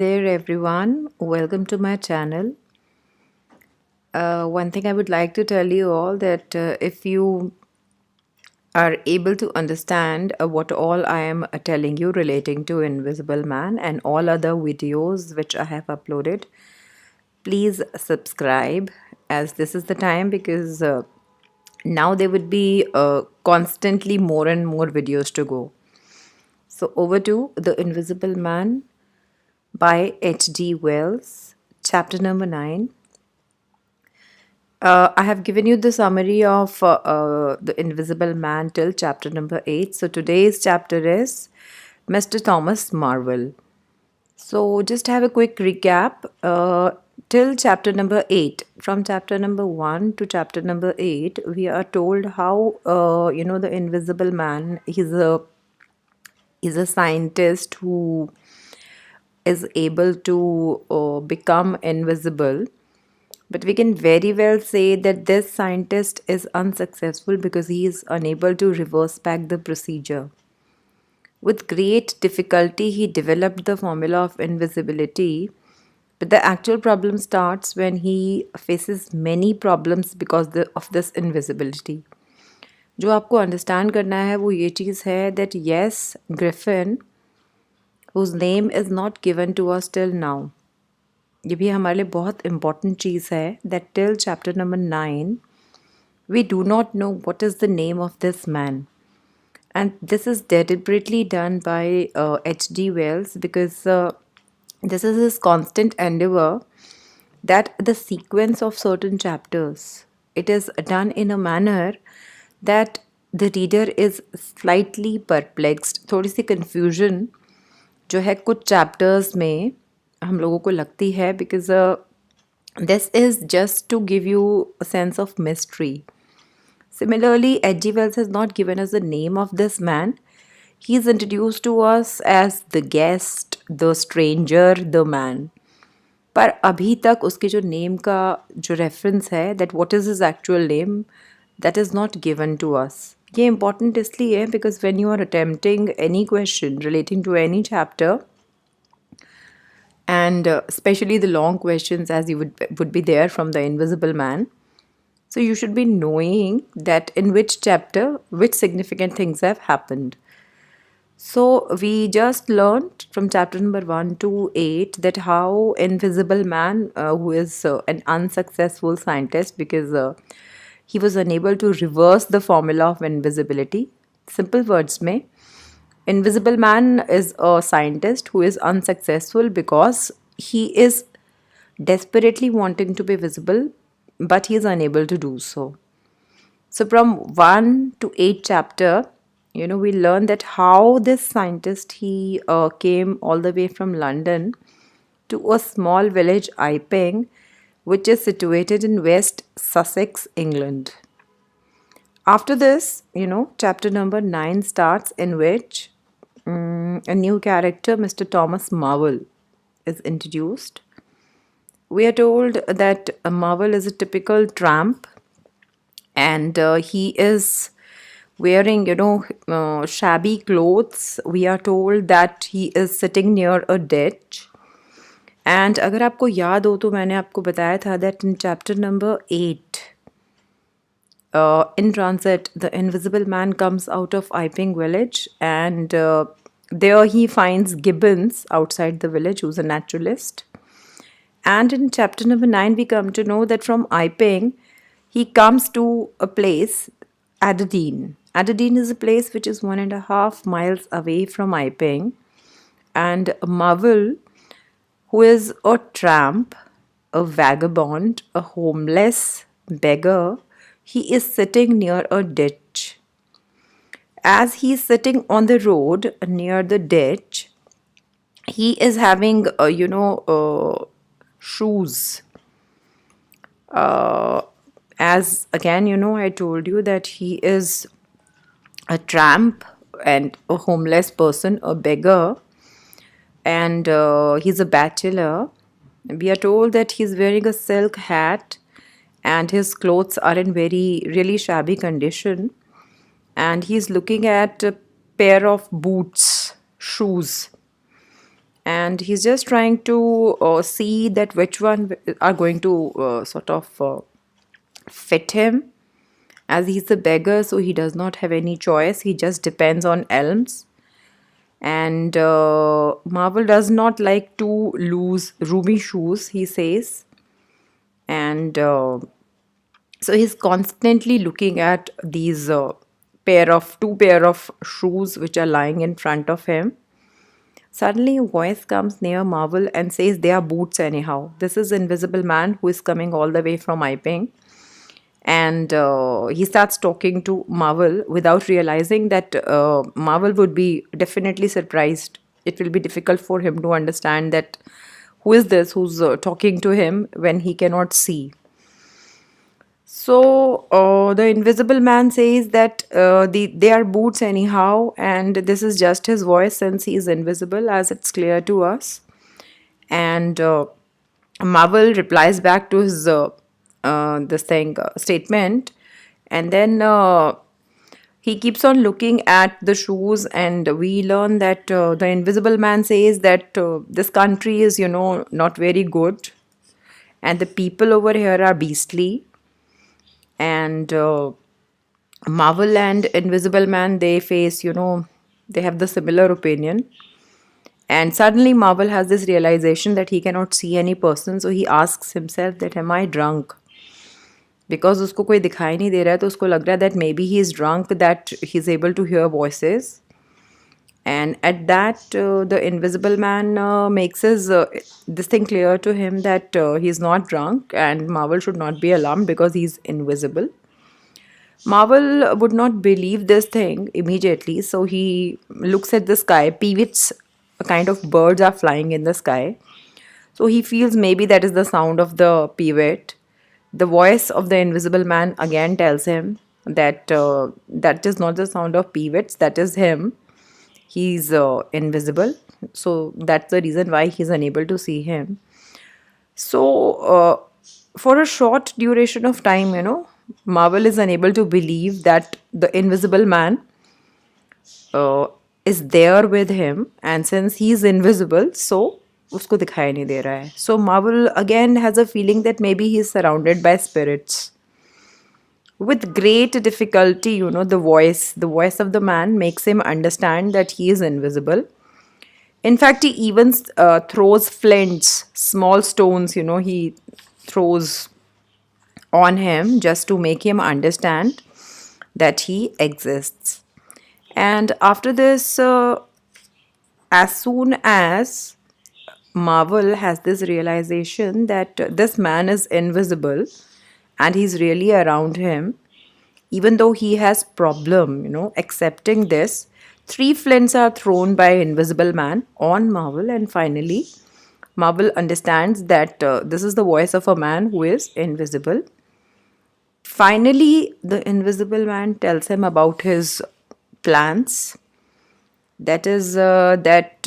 There, everyone. Welcome to my channel. One thing I would like to tell you all that if you are able to understand what all I am telling you relating to Invisible Man and all other videos which I have uploaded, please subscribe as this is the time because now there would be constantly more and more videos to go. So, over to The Invisible Man by H.G. Wells, chapter number 9. I have given you the summary of The Invisible Man till chapter number 8. So today's chapter is Mr. Thomas Marvel. So just have a quick recap till chapter number 8. From chapter number 1 to chapter number 8, we are told how, the Invisible Man, he's a scientist who is able to become invisible. But we can very well say that this scientist is unsuccessful because he is unable to reverse back the procedure. With great difficulty, he developed the formula of invisibility, but the actual problem starts when he faces many problems because of this invisibility. जो आपको understand करना है वो ये चीज़ है that yes, Griffin, whose name is not given to us till now, ये भी हमारे लिए बहुत इम्पॉर्टेंट चीज़ है that till chapter number 9 we do not know what is the name of this man. And this is deliberately done by H.G. Wells because this is his constant endeavor that the sequence of certain chapters, it is done in a manner that the reader is slightly perplexed. थोड़ी सी confusion जो है कुछ chapters में हम लोगों को लगती है because this is just to give you a sense of mystery. Similarly, H.G. Wells has not given us the name of this man. He is introduced to us as the guest, the stranger, the man. पर अभी तक उसके जो name का जो reference है that what is his actual name that is not given to us. ये important इसलिए है because when you are attempting any question relating to any chapter and especially the long questions as you would be there from the Invisible Man. So you should be knowing that in which chapter which significant things have happened. So we just learned from chapter number 1 to 8 that how Invisible Man, who is an unsuccessful scientist because he was unable to reverse the formula of invisibility. Simple words में Invisible Man is a scientist who is unsuccessful because he is desperately wanting to be visible, but he is unable to do so. So, from 1 to 8 chapter, we learn that how this scientist he came all the way from London to a small village, Iping, which is situated in West Sussex, England. After this, chapter number 9 starts in which a new character, Mr. Thomas Marvel, is introduced. We are told that Marvel is a typical tramp and he is wearing, shabby clothes. We are told that he is sitting near a ditch. And अगर आपको याद हो तो मैंने आपको बताया था that in chapter number 8, in transit, the Invisible Man comes out of Iping village and there he finds Gibbons outside the village, who's a naturalist. And in chapter number 9, we come to know that from Iping, he comes to a place, Adadine. Adadine is a place which is 1.5 miles away from Iping. And Marvel, who is a tramp, a vagabond, a homeless beggar, he is sitting near a ditch. As he is sitting on the road near the ditch, he is having, shoes. As again, I told you that he is a tramp and a homeless person, a beggar, and he's a bachelor. We are told that he's wearing a silk hat and his clothes are in really shabby condition. And he's looking at a pair of boots, shoes. and he's just trying to see that which one are going to sort of fit him, as he's a beggar, so he does not have any choice. He just depends on elms. And Marvel does not like to lose roomy shoes, he says. And so he's constantly looking at these two pair of shoes which are lying in front of him. Suddenly, a voice comes near Marvel and says, "They are boots, anyhow." This is Invisible Man who is coming all the way from Iping. And he starts talking to Marvel without realizing that Marvel would be definitely surprised. It will be difficult for him to understand that who is this who's talking to him when he cannot see. So the Invisible Man says that they are boots anyhow, and this is just his voice since he is invisible, as it's clear to us. And Marvel replies back to his this thing statement, and then he keeps on looking at the shoes, and we learn that the Invisible Man says that this country is, not very good, and the people over here are beastly. And Marvel and Invisible Man, they face, they have the similar opinion. And suddenly Marvel has this realization that he cannot see any person, so he asks himself that, am I drunk? Because उसको कोई दिखाई नहीं दे रहा है, तो उसको लग रहा है that maybe he is drunk, that he's able to hear voices. And at that, the Invisible Man makes this thing clear to him that he's not drunk, and Marvel should not be alarmed because he's invisible. Marvel would not believe this thing immediately, so he looks at the sky. Peewits, a kind of birds, are flying in the sky. So he feels maybe that is the sound of the peewit. The voice of the Invisible Man again tells him that that is not the sound of peewits, that is him. He's invisible. So that's the reason why he's unable to see him. So, for a short duration of time, Marvel is unable to believe that the Invisible Man uh, is there with him, and since he's invisible, so उसको दिखाई नहीं दे रहा है. So Marvel again has a feeling that maybe he's surrounded by spirits. With great difficulty, the voice of the man makes him understand that he is invisible. In fact, he even throws flints, small stones, he throws on him just to make him understand that he exists. And after this, as soon as Marvel has this realization that this man is invisible and he's really around him, even though he has problem, accepting this, three flints are thrown by Invisible Man on Marvel, and finally, Marvel understands that this is the voice of a man who is invisible. Finally, the Invisible Man tells him about his plans. That is, that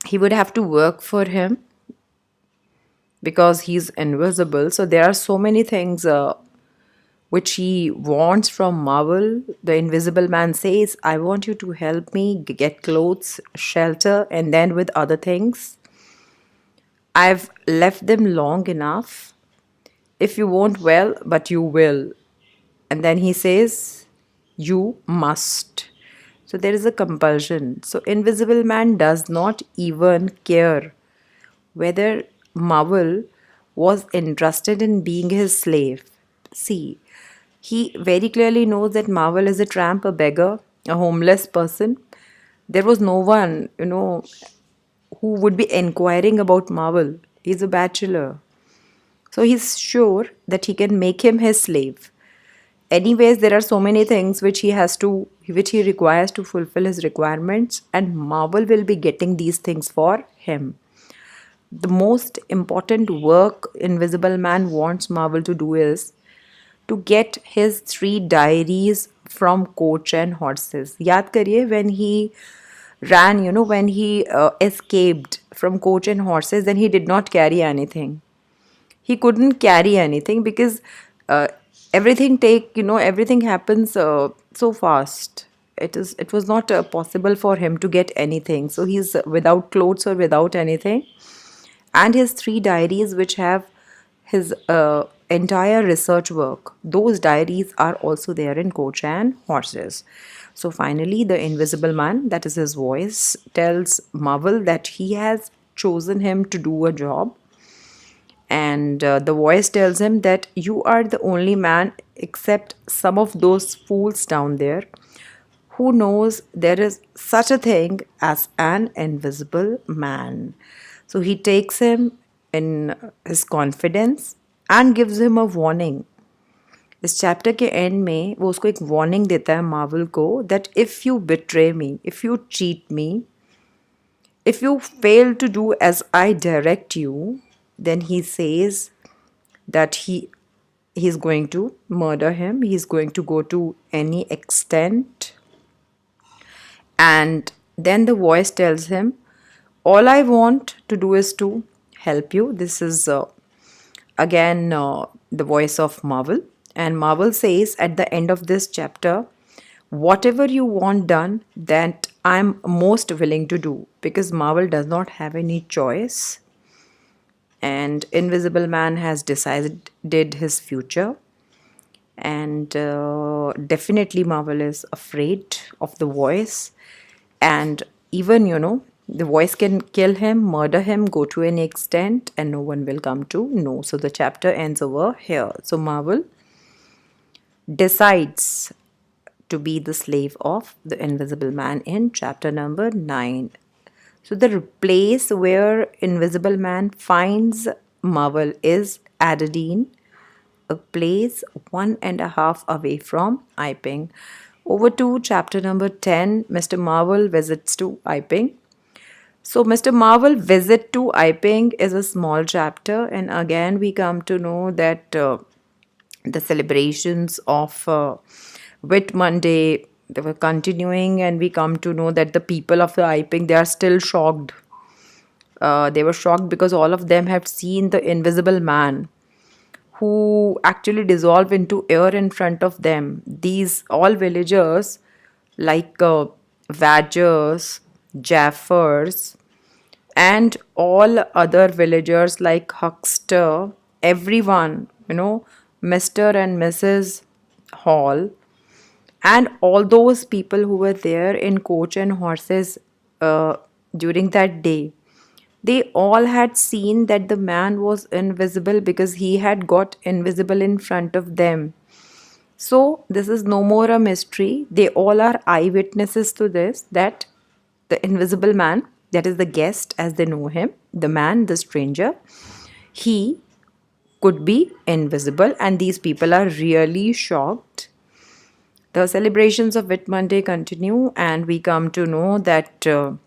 he would have to work for him because he's invisible. So there are so many things which he wants from Marvel. The Invisible Man says, I want you to help me get clothes, shelter, and then with other things. I've left them long enough. If you won't, well, but you will. And then he says, you must. So there is a compulsion. So Invisible Man does not even care whether Marvel was interested in being his slave. See, he very clearly knows that Marvel is a tramp, a beggar, a homeless person. There was no one, who would be inquiring about Marvel. He's a bachelor. So he's sure that he can make him his slave. Anyways, there are so many things which he requires to fulfill his requirements, and Marvel will be getting these things for him. The most important work Invisible Man wants Marvel to do is to get his 3 diaries from Coach and Horses. याद करिए, when he ran, when he escaped from Coach and Horses, then he did not carry anything. He couldn't carry anything because everything happens so fast. it was not possible for him to get anything. So he's without clothes or without anything, and his three diaries, which have his entire research work, those diaries are also there in Coach and Horses. So finally, the invisible man, that is his voice, tells Marvel that he has chosen him to do a job. And the voice tells him that you are the only man, except some of those fools down there, who knows there is such a thing as an invisible man. So he takes him in his confidence and gives him a warning. इस chapter के and में वो उसको एक warning देता है Marvel को that if you betray me, if you cheat me, if you fail to do as I direct you, then he says that he's going to murder him. He's going to go to any extent. And then the voice tells him, all I want to do is to help you. This is again the voice of Marvel. And Marvel says at the end of this chapter, whatever you want done, that I'm most willing to do, because Marvel does not have any choice. And Invisible Man has decided his future. And definitely Marvel is afraid of the voice. And even, the voice can kill him, murder him, go to any extent, and no one will come to know. So the chapter ends over here. So Marvel decides to be the slave of the Invisible Man in chapter number 9. So the place where Invisible Man finds Marvel is Adadine, a place 1.5 away from Iping. Over to chapter number 10, Mr. Marvel visits to Iping. So Mr. Marvel visit to Iping is a small chapter, and again we come to know that the celebrations of Whit Monday, they were continuing, and we come to know that the people of the Iping, they are still shocked. They were shocked because all of them have seen the invisible man who actually dissolved into air in front of them. These all villagers, like Vadgers, Jaffers, and all other villagers like Huckster, everyone, Mr. and Mrs. Hall, and all those people who were there in Coach and Horses during that day, they all had seen that the man was invisible because he had got invisible in front of them. So this is no more a mystery. They all are eyewitnesses to this, that the invisible man, that is the guest as they know him, the man, the stranger, he could be invisible, and these people are really shocked. The celebrations of Whit Monday continue, and we come to know that the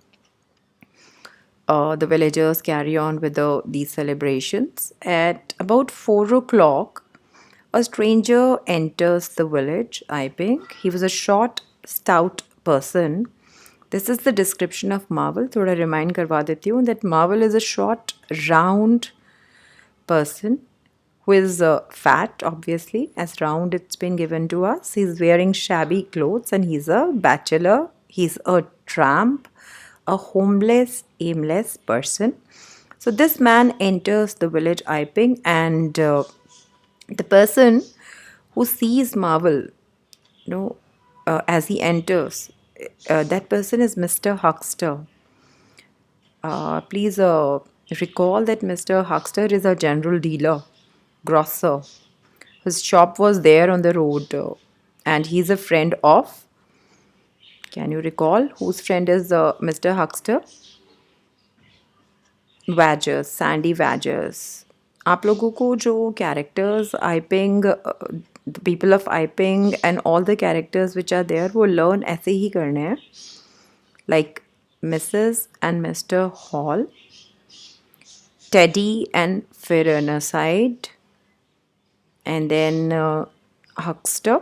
villagers carry on with these celebrations. At about 4 o'clock, a stranger enters the village, Iping. He was a short, stout person. This is the description of Marvel. थोड़ा remind करवा देती हूँ that Marvel is a short, round person who is fat, obviously, as round it's been given to us. He's wearing shabby clothes and he's a bachelor. He's a tramp, a homeless, aimless person. So this man enters the village Iping, and the person who sees Marvel, as he enters, that person is Mr. Huckster. Please recall that Mr. Huckster is a general dealer, grocer. His shop was there on the road, and he's a friend of. Can you recall whose friend is Mr. Huckster? Vadgers, Sandy Vadgers. आप लोगों को जो characters Iping, the people of Iping and all the characters which are there, वो learn ऐसे ही करने हैं. Like Mrs. and Mr. Hall, Teddy and Firenacide, and then Huckster,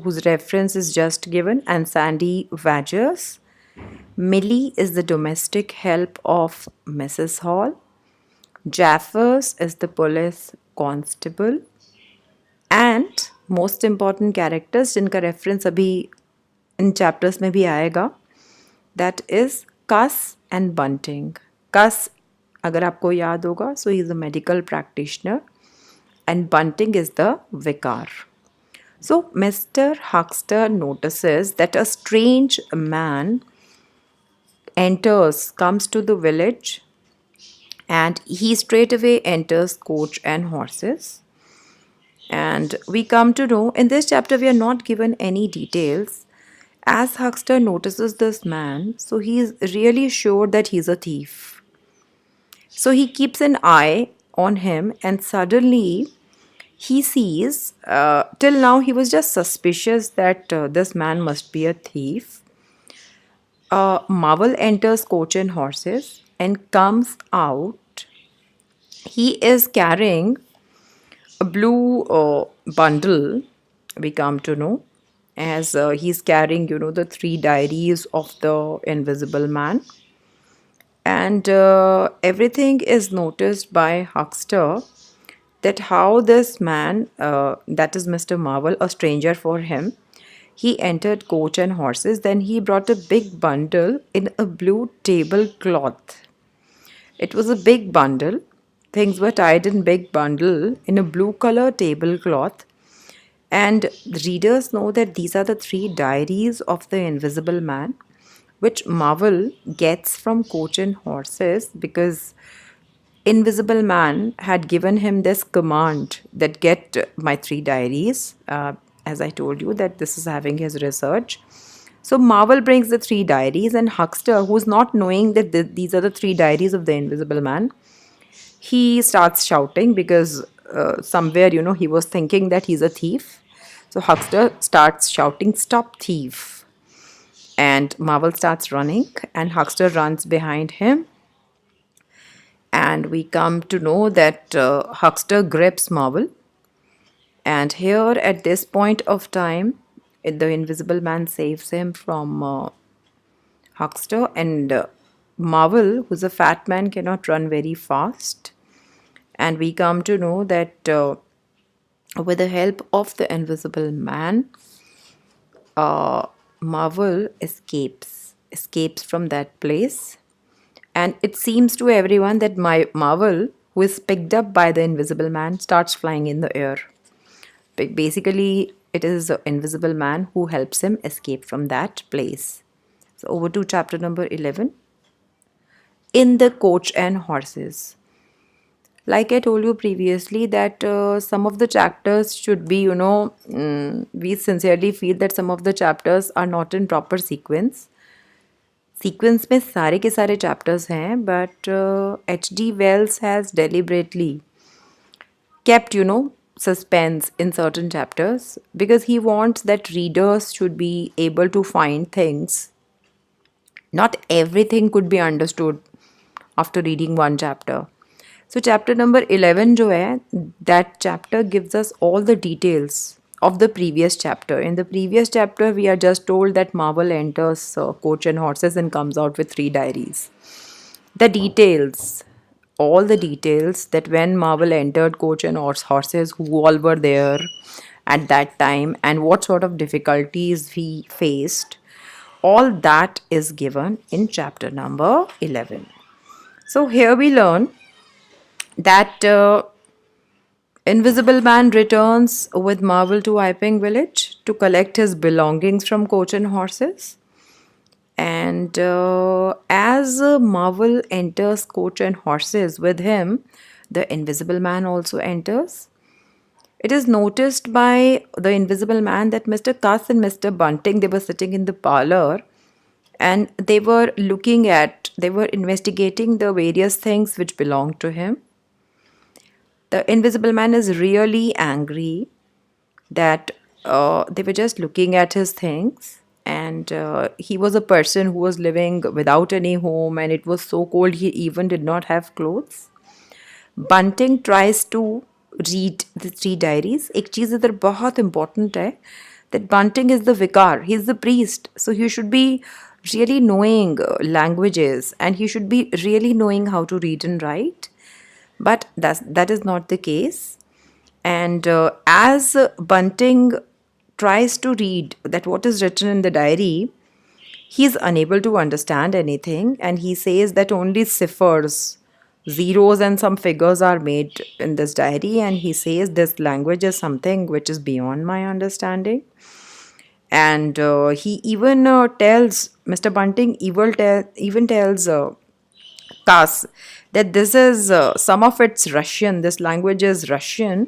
whose reference is just given, and Sandy Vadgers. Millie is the domestic help of Mrs. Hall. Jaffers is the police constable. And most important characters जिनका reference अभी इन chapters में भी आएगा, that is Kuss and Bunting. Kuss, अगर आपको याद होगा, so he is a medical practitioner and Bunting is the vicar. So Mr. Huckster notices that a strange man comes to the village, and he straight away enters coach and horses. And we come to know in this chapter we are not given any details. As Huckster notices this man, so he is really sure that he's a thief. So he keeps an eye on him, and suddenly he sees, till now he was just suspicious that this man must be a thief. Marvel enters coach and horses and comes out. He is carrying a blue bundle, we come to know, as he's carrying, the three diaries of the invisible man. And everything is noticed by Huckster, that how this man, that is Mr. Marvel, a stranger for him, he entered coach and horses. Then he brought a big bundle in a blue tablecloth. It was a big bundle. Things were tied in big bundle in a blue color tablecloth. And the readers know that these are the three diaries of the invisible man, which Marvel gets from coach and horses, because invisible man had given him this command that get my three diaries, as I told you that this is having his research. So Marvel brings the three diaries, and Huckster, who's not knowing that these are the three diaries of the invisible man, he starts shouting, because somewhere, he was thinking that he's a thief. So Huckster starts shouting, "Stop thief!" And Marvel starts running, and Huckster runs behind him. And we come to know that Huckster grips Marvel. And here, at this point of time, the invisible man saves him from Huckster. And Marvel, who's a fat man, cannot run very fast. And we come to know that with the help of the invisible man, Marvel escapes from that place. And it seems to everyone that my Marvel, who is picked up by the invisible man, starts flying in the air. Basically, it is the invisible man who helps him escape from that place. So over to chapter number 11. In the coach and horses. Like I told you previously that some of the chapters should be, we sincerely feel that some of the chapters are not in proper sequence. Sequence में सारे के सारे chapters हैं, but H.G. Wells has deliberately kept, suspense in certain chapters, because he wants that readers should be able to find things. Not everything could be understood after reading one chapter. So chapter number 11 जो है, that chapter gives us all the details of the previous chapter. In the previous chapter, we are just told that Marvel enters coach and horses and comes out with three diaries. The details, all the details, that when Marvel entered coach and horses, who all were there at that time and what sort of difficulties he faced, all that is given in chapter number 11. So here we learn that Invisible Man returns with Marvel to Iping village to collect his belongings from coach and horses. And as Marvel enters coach and horses with him, the Invisible Man also enters. It is noticed by the Invisible Man that Mr. Cuss and Mr. Bunting, they were sitting in the parlor, and they were investigating the various things which belonged to him. The Invisible Man is really angry that they were just looking at his things, and he was a person who was living without any home, and it was so cold he even did not have clothes. Bunting tries to read the three diaries. एक चीज़ इधर बहुत important है, that Bunting is the vicar, he is the priest, so he should be really knowing languages, and he should be really knowing how to read and write. But that is not the case. And as Bunting tries to read that what is written in the diary, he's unable to understand anything, and he says that only ciphers, zeros, and some figures are made in this diary. And he says this language is something which is beyond my understanding. And he even tells Mr. Bunting, even tells Cass that this is some of it's Russian, this language is Russian,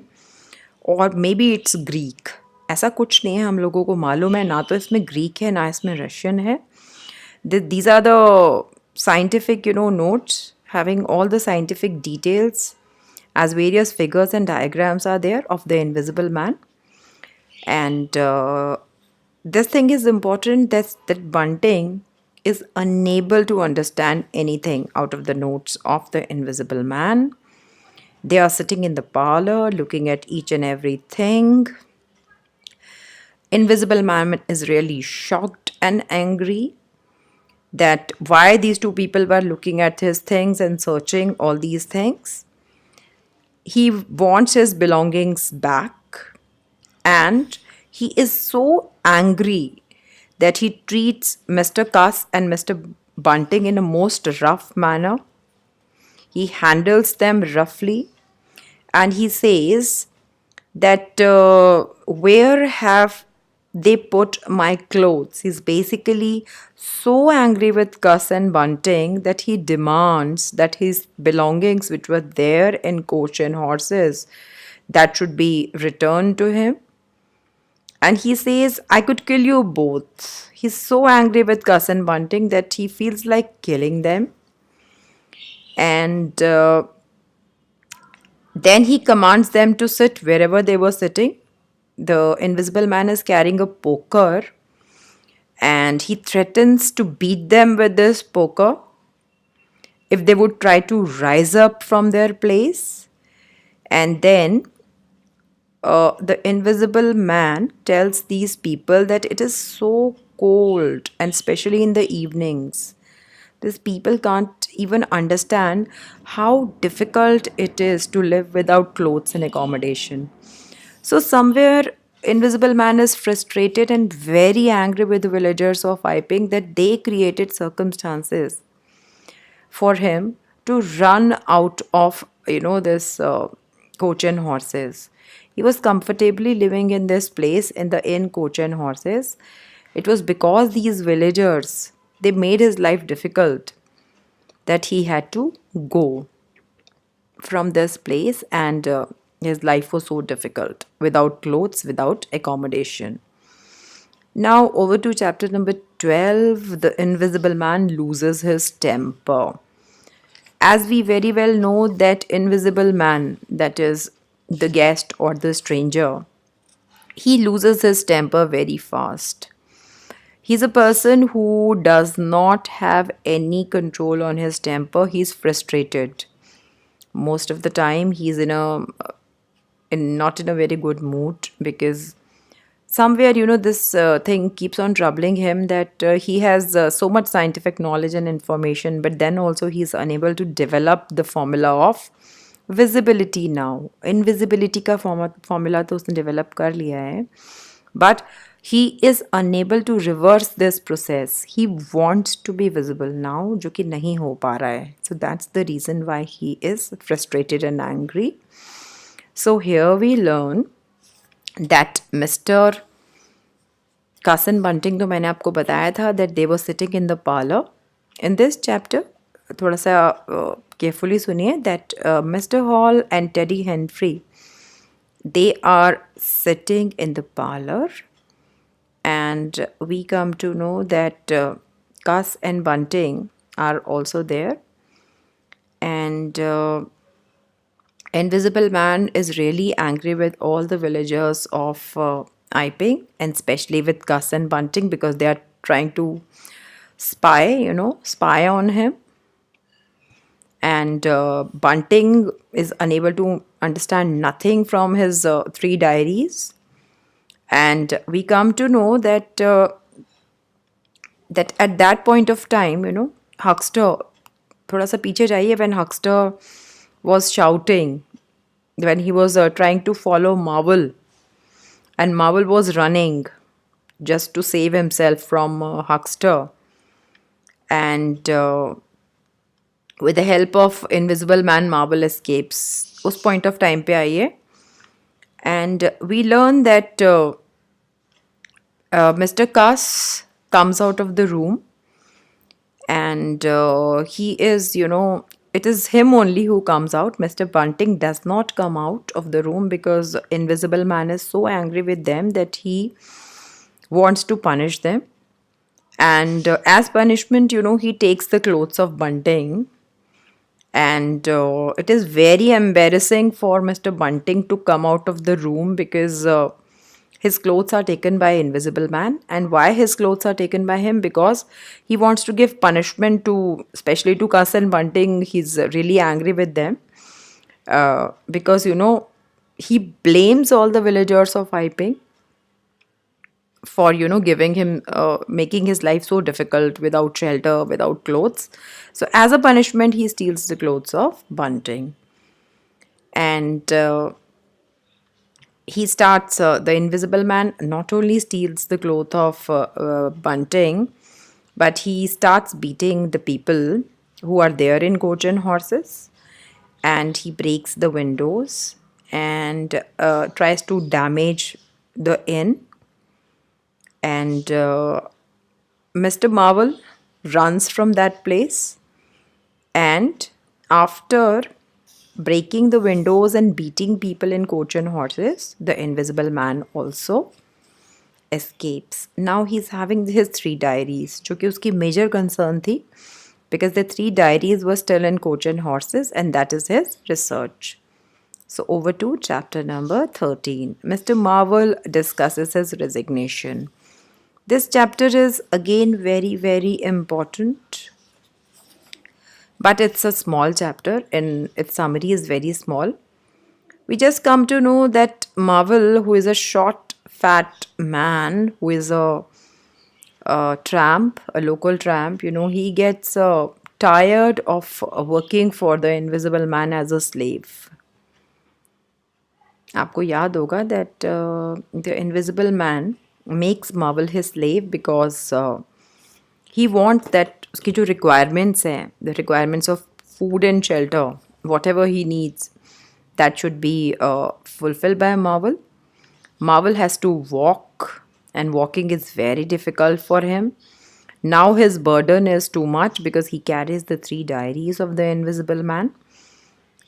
और may be it's Greek. ऐसा कुछ नहीं है, हम लोगों को मालूम है ना तो इसमें ग्रीक है ना इसमें रशियन है. These are the scientific, notes having all the scientific details, as various figures and diagrams are there of the invisible man. And this thing is important, that Bunting is unable to understand anything out of the notes of the invisible man. They are sitting in the parlor looking at each and everything. Invisible Man is really shocked and angry that why these two people were looking at his things and searching all these things. He wants his belongings back, and he is so angry that he treats Mr. Cuss and Mr. Bunting in a most rough manner. He handles them roughly, and he says that where have they put my clothes? He's basically so angry with Gus and Bunting that he demands that his belongings, which were there in Coach and Horses, that should be returned to him. And he says, I could kill you both. He's so angry with Gus and Bunting that he feels like killing them. And then he commands them to sit wherever they were sitting. The invisible man is carrying a poker, and he threatens to beat them with this poker if they would try to rise up from their place. And then the invisible man tells these people that it is so cold, and especially in the evenings. These people can't even understand how difficult it is to live without clothes and accommodation. So somewhere Invisible Man is frustrated and very angry with the villagers of Iping that they created circumstances for him to run out of this Coach and Horses. He was comfortably living in this place in the inn Coach and Horses. It was because these villagers, they made his life difficult, that he had to go from this place, and his life was so difficult without clothes, without accommodation. Now over to chapter number 12. The invisible man loses his temper. As we very well know, that invisible man, that is the guest or the stranger, he loses his temper very fast. He's a person who does not have any control on his temper. He's frustrated. Most of the time, he's not in a very good mood, because somewhere this thing keeps on troubling him, that he has so much scientific knowledge and information, but then also he's unable to develop the formula of visibility. Now invisibility का formula तो उसने develop कर लिया है, but he is unable to reverse this process. He wants to be visible now, जो कि नहीं हो पा रहा है. So that's the reason why he is frustrated and angry. So here we learn that Mr. Cousin Bunting, तो मैंने आपको बताया था that they were sitting in the parlor. In this chapter, थोड़ा सा carefully सुनिए that Mr. Hall and Teddy Henry, they are sitting in the parlor, and we come to know that Gus and Bunting are also there, and Invisible Man is really angry with all the villagers of Iping, and especially with Gus and Bunting, because they are trying to spy on him. And Bunting is unable to understand nothing from his 3 diaries. And we come to know that that at that point of time, Huckster, thoda sa piche jaiye, when Huckster was shouting, when he was trying to follow Marvel and Marvel was running just to save himself from Huckster. And with the help of Invisible Man, Marvel escapes. उस point of time पे आई है. And we learn that Mr. Cuss comes out of the room, and he is, it is him only who comes out. Mr. Bunting does not come out of the room because Invisible Man is so angry with them that he wants to punish them. And as punishment, he takes the clothes of Bunting. And it is very embarrassing for Mr. Bunting to come out of the room because his clothes are taken by Invisible Man. And why his clothes are taken by him? Because he wants to give punishment to, especially to Cuss and Bunting. He's really angry with them because, he blames all the villagers of Iping for giving him making his life so difficult without shelter, without clothes. So as a punishment, he steals the clothes of Bunting. And he starts the Invisible Man not only steals the cloth of Bunting, but he starts beating the people who are there in coach and horses, and he breaks the windows and tries to damage the inn. And Mr. Marvel runs from that place, and after breaking the windows and beating people in coach and horses, the Invisible Man also escapes. Now he's having his three diaries, जो कि उसकी major concern थी, because the three diaries were still in coach and horses, and that is his research. So over to chapter number 13. Mr. Marvel discusses his resignation. This chapter is again very, very important, but it's a small chapter and its summary is very small. We just come to know that Marvel, who is a short, fat man, who is a tramp, a local tramp, he gets tired of working for the Invisible Man as a slave. आपको याद होगा that the Invisible Man makes Marvel his slave because he wants that उसकी जो requirements हैं, the requirements of food and shelter, whatever he needs, that should be fulfilled by Marvel. Marvel has to walk, and walking is very difficult for him. Now his burden is too much because he carries the three diaries of the Invisible Man,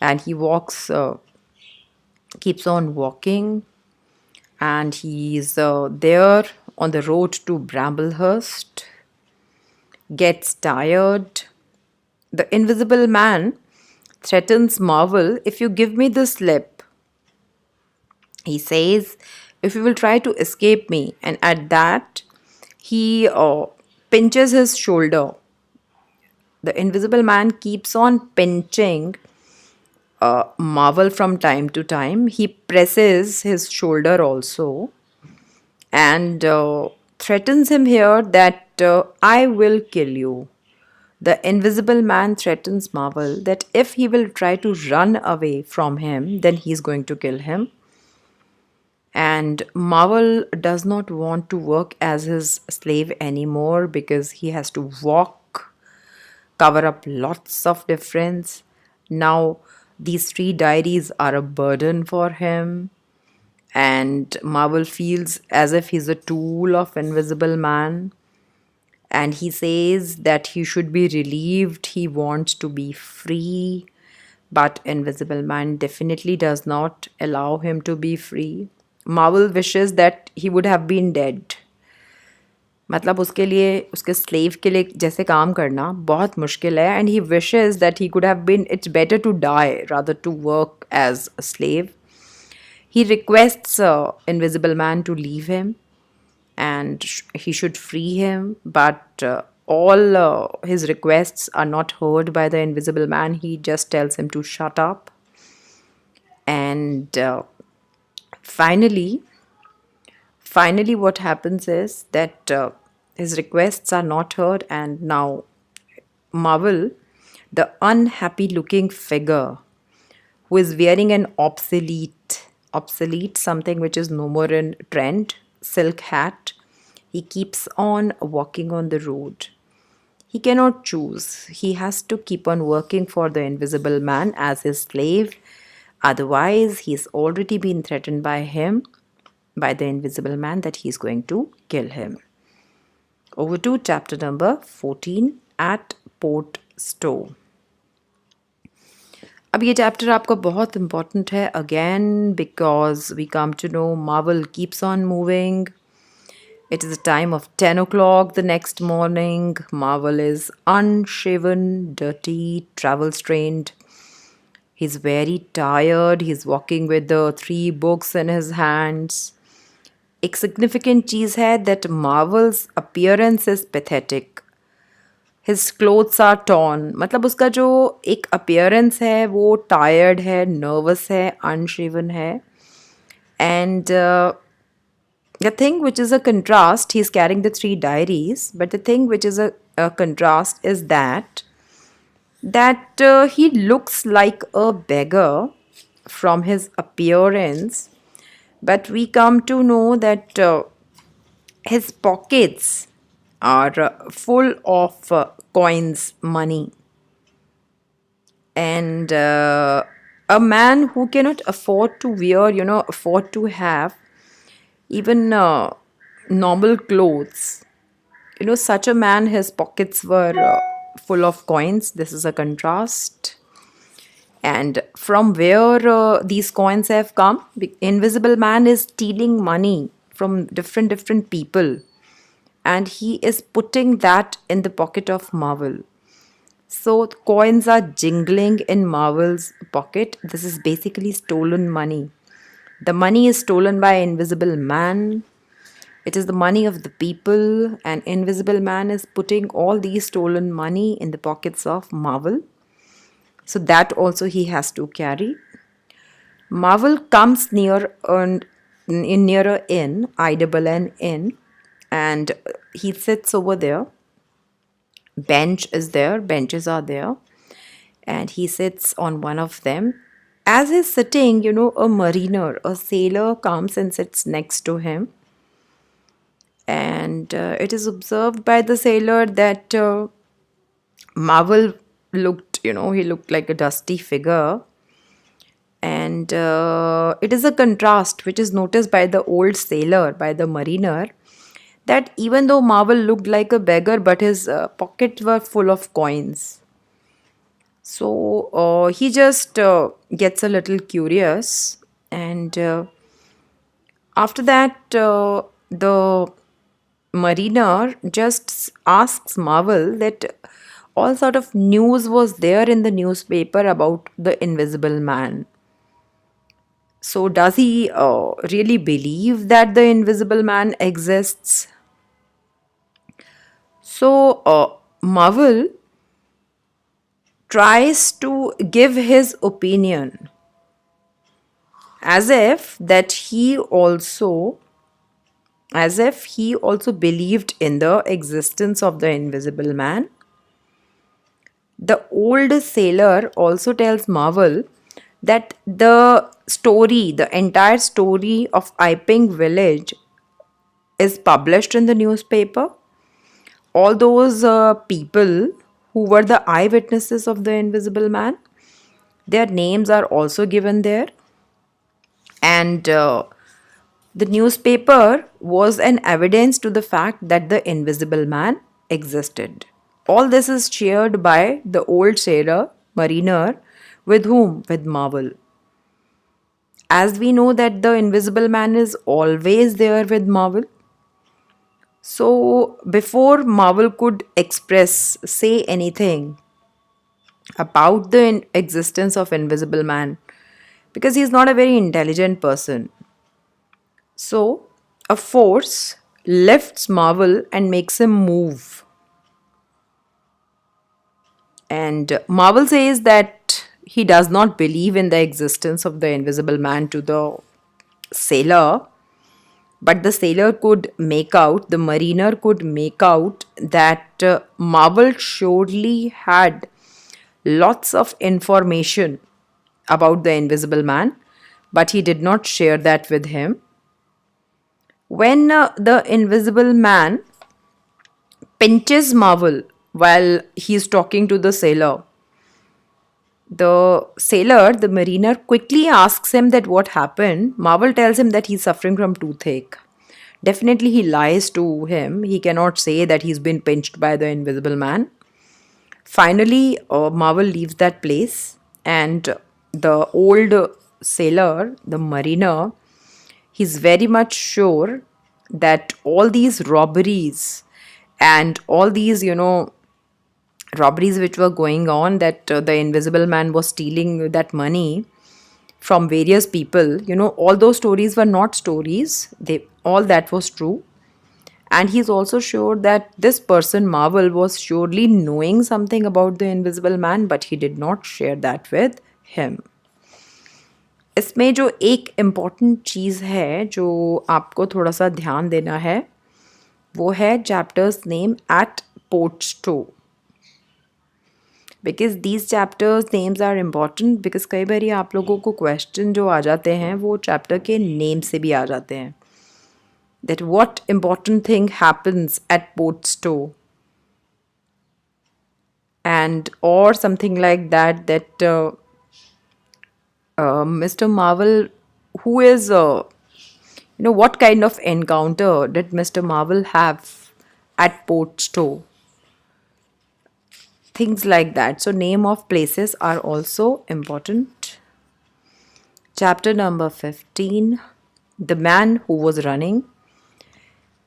and he walks, keeps on walking, and he's there on the road to Bramblehurst, gets tired. The Invisible Man threatens Marvel, if you give me the slip, he says, if you will try to escape me. And at that, he pinches his shoulder. The Invisible Man keeps on pinching Marvel from time to time. He presses his shoulder also and threatens him here that I will kill you. The Invisible Man threatens Marvel that if he will try to run away from him, then he's going to kill him. And Marvel does not want to work as his slave anymore because he has to walk, cover up lots of difference. Now, these three diaries are a burden for him. And Marvel feels as if he's a tool of Invisible Man. And he says that he should be relieved. He wants to be free. But Invisible Man definitely does not allow him to be free. Marvel wishes that he would have been dead. मतलब उसके लिए उसके slave के लिए जैसे काम करना बहुत मुश्किल है, and he wishes that he could have been, it's better to die rather to work as a slave. He requests Invisible Man to leave him and he should free him, but all his requests are not heard by the Invisible Man. He just tells him to shut up. And finally what happens is that his requests are not heard, and now Marvel, the unhappy looking figure who is wearing an obsolete obsolete, something which is no more in trend, silk hat. He keeps on walking on the road. He cannot choose. He has to keep on working for the invisible man as his slave. Otherwise, he's already been threatened by him, by the invisible man, that he's going to kill him. Over to chapter number 14 at Port Stowe. अब ये chapter आपका बहुत important है again because we come to know Marvel keeps on moving. It is the time of 10 o'clock the next morning. Marvel is unshaven, dirty, travel strained. He's very tired. He's walking with the 3 books in his hands. एक significant चीज़ है that Marvel's appearance is pathetic. His clothes are torn. मतलब उसका जो एक appearance है वो tired है, nervous है, unshaven है. And the thing which is a contrast, he's carrying the 3 diaries, but the thing which is a contrast is that he looks like a beggar from his appearance, but we come to know that his pockets are full of coins, money. And a man who cannot afford to wear, afford to have even normal clothes. Such a man, his pockets were full of coins. This is a contrast. And from where these coins have come, the invisible man is stealing money from different people. And he is putting that in the pocket of Marvel. So coins are jingling in Marvel's pocket. This is basically stolen money. The money is stolen by invisible man. It is the money of the people, and invisible man is putting all these stolen money in the pockets of Marvel. So that also he has to carry. Marvel comes near nearer in, INN in, and he sits over there. Bench is there, benches are there, and he sits on one of them. As he's sitting, a mariner, a sailor comes and sits next to him. And it is observed by the sailor that Marvel looked, he looked like a dusty figure. And it is a contrast which is noticed by the old sailor, by the mariner, that even though Marvel looked like a beggar, but his pockets were full of coins. So he just gets a little curious, and after that the mariner just asks Marvel that all sort of news was there in the newspaper about the invisible man. So does he really believe that the invisible man exists? So Marvel tries to give his opinion as if he also believed in the existence of the invisible man. The old sailor also tells Marvel that the entire story of Iping village is published in the newspaper. All those people who were the eyewitnesses of the invisible man, their names are also given there. And the newspaper was an evidence to the fact that the invisible man existed. All this is shared by the old sailor, mariner, with whom? With Marvel. As we know that the invisible man is always there with Marvel. So before Marvel could say anything about the existence of invisible man, because he is not a very intelligent person, so a force lifts Marvel and makes him move. And Marvel says that he does not believe in the existence of the invisible man to the sailor. But the sailor could make out, the mariner could make out that Marvel surely had lots of information about the invisible man, but he did not share that with him. When the invisible man pinches Marvel while he's talking to the sailor, the sailor, the mariner, quickly asks him that what happened. Marvel tells him that he's suffering from toothache. Definitely, he lies to him. He cannot say that he's been pinched by the invisible man. Finally, Marvel leaves that place, and the old sailor, the mariner, he's very much sure that all these robberies and all these, robberies which were going on, that the invisible man was stealing that money from various people, all those stories were not stories. They all that was true. And he's also sure that this person, Marvel, was surely knowing something about the invisible man, but he did not share that with him. इसमें जो एक important चीज़ है जो आपको थोड़ा सा ध्यान देना है वो है chapters name at Portstowe, because these chapters names are important, because कई बार आप लोगों को क्वेश्चन जो आ जाते हैं वो चैप्टर के नेम से भी आ जाते हैं, that what important thing happens at Portstowe and or something like that, that Mr. Marvel, who is what kind of encounter did Mr. Marvel have at Portstow, things like that. So name of places are also important. Chapter number 15, the man who was running.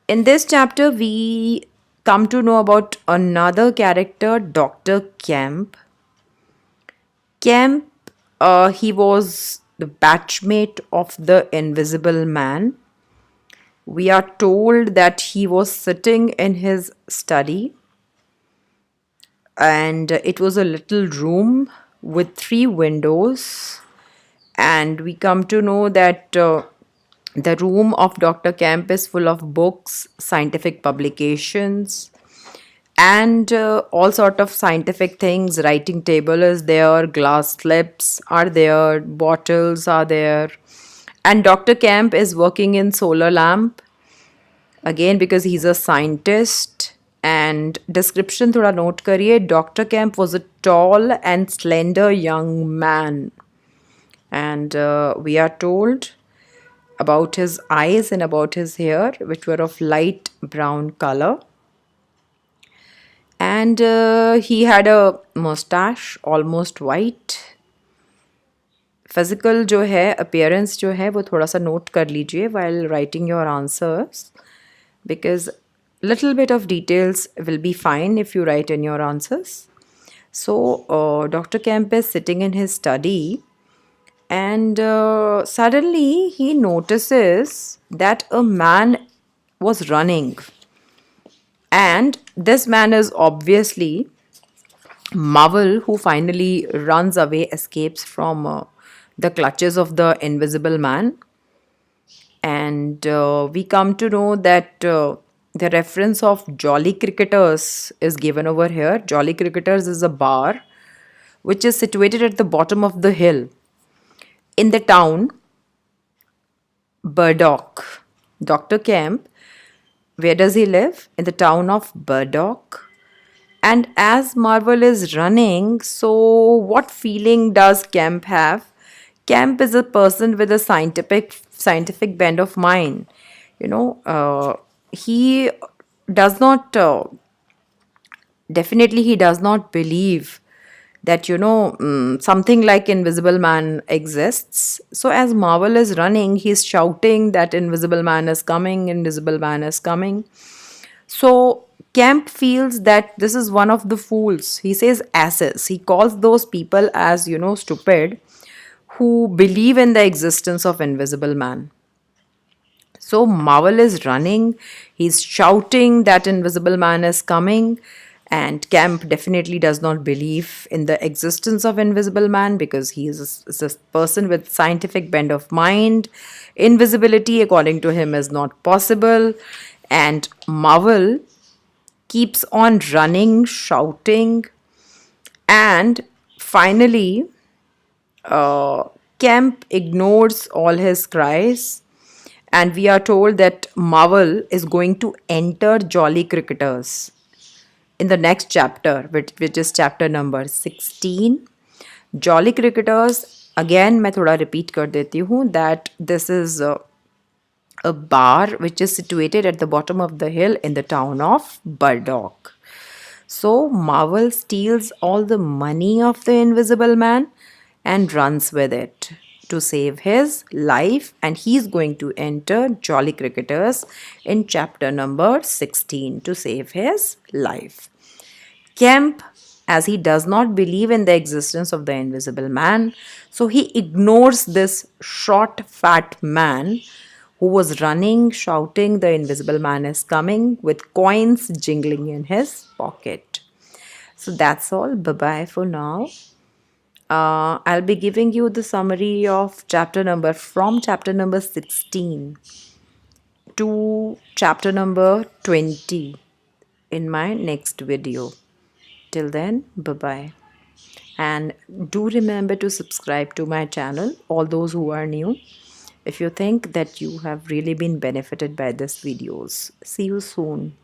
In this chapter we come to know about another character, Dr. Kemp. He was the batchmate of the invisible man. We are told that he was sitting in his study, and it was a little room with 3 windows. And we come to know that the room of Dr. Kemp is full of books, scientific publications, and all sort of scientific things. Writing table is there, glass slips are there, bottles are there, and Dr. Kemp is working in solar lamp again because he's a scientist. And description thoda note kariye, Dr. Kemp was a tall and slender young man, and we are told about his eyes and about his hair, which were of light brown color. And he had a mustache, almost white. Physical जो है, appearance जो है वो थोड़ा सा note कर लीजिए while writing your answers, because little bit of details will be fine if you write in your answers. So Dr. Kemp is sitting in his study, and suddenly he notices that a man was running, and this man is obviously Marvel, who finally runs away, escapes from the clutches of the invisible man. And we come to know that the reference of Jolly Cricketers is given over here. Jolly Cricketers is a bar which is situated at the bottom of the hill in the town Burdock. Dr. Kemp, where does he live? In the town of Burdock. And as Marvel is running, so what feeling does Kemp have? Kemp is a person with a scientific bent of mind. He does not definitely he does not believe that something like invisible man exists. So as Marvel is running, he's shouting that invisible man is coming, invisible man is coming. So Kemp feels that this is one of the fools. He says asses. He calls those people as stupid, who believe in the existence of invisible man. So Marvel is running, he's shouting that invisible man is coming, and Kemp definitely does not believe in the existence of invisible man because he is a person with scientific bent of mind. Invisibility, according to him, is not possible. And Marvel keeps on running, shouting, and finally Kemp ignores all his cries, and we are told that Marvel is going to enter Jolly Cricketers in the next chapter, which is chapter number 16. Jolly Cricketers, again मैं थोड़ा repeat कर देती हूँ that this is a bar which is situated at the bottom of the hill in the town of Burdock. So Marvel steals all the money of the Invisible Man and runs with it to save his life, and he's going to enter Jolly Cricketers in chapter number 16 to save his life. Kemp, as he does not believe in the existence of the Invisible Man, so he ignores this short, fat man who was running, shouting, "The Invisible Man is coming," with coins jingling in his pocket. So that's all. Bye bye for now. I'll be giving you the summary of chapter number 16 to chapter number 20 in my next video. Till then, bye bye. And do remember to subscribe to my channel, all those who are new, if you think that you have really been benefited by this videos. See you soon.